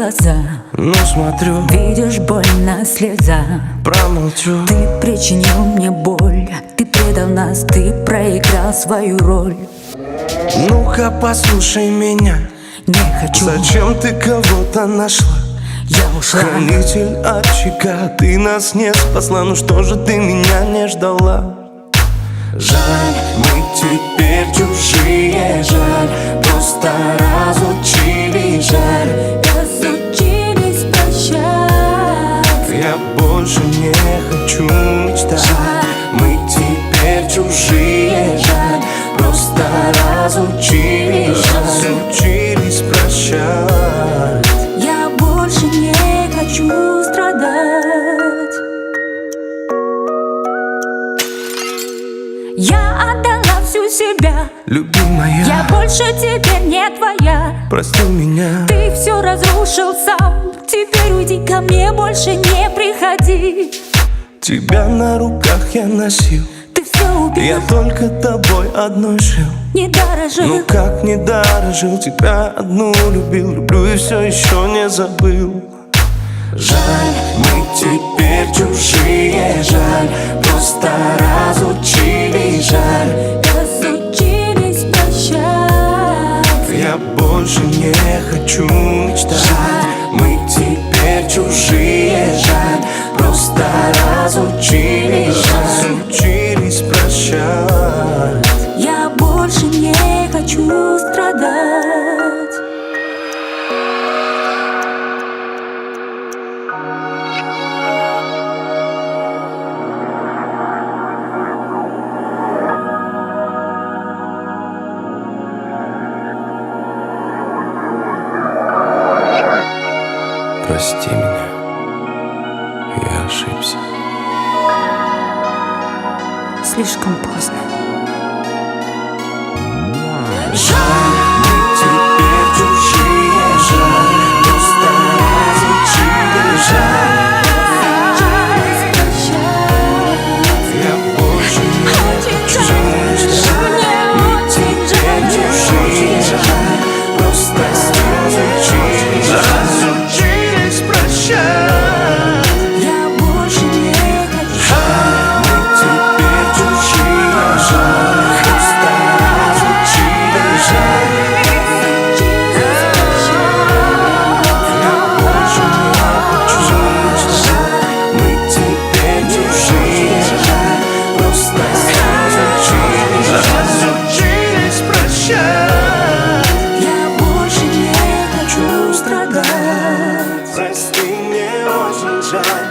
глаза. Ну смотрю, Видишь, больно слеза. промолчу. Ты причинил мне боль, ты предал нас, ты проиграл свою роль. Ну-ка послушай меня, Не хочу, зачем ты кого-то нашла? я ушла. Хранитель очага, ты нас не спасла. Ну что же ты меня не ждала? Жаль, мы теперь чужие, жаль. Просто разучились, жаль. Разучились прощать. Я больше не хочу мечтать. Мы теперь чужие, жаль. Просто разучились, разучились прощать. Я больше не хочу страдать. Я отдала всю себя, Любимая, я больше теперь не твоя. прости меня. Ты все разрушил сам, теперь уйди ко мне, больше не приходи. Тебя на руках я носил, Ты все убил, я только тобой одной жил. не дорожил. Ну как не дорожил, тебя одну любил. Люблю и все еще не забыл. Жаль, мы теперь чужие, жаль. Просто разучились, жаль. Разучились прощать. Я больше не хочу мечтать. Мы теперь чужие, жаль. Просто разучились, разучились прощать. Я больше не хочу страдать. Прости меня, я ошибся. Слишком поздно. Жаль, мы теперь чужие, жаль. Просто разучились, жаль. Я больше не хочу мечтать. Мы теперь чужие, жаль. Просто разучились, разучились прощать. Я больше не хочу. Мы теперь чужие, жаль. Просто разучились, жаль. Я больше не хочу мечтать. Мы теперь чужие, жаль. Просто разучились, разучились прощать. Я больше не хочу страдать. Прости, мне очень жаль.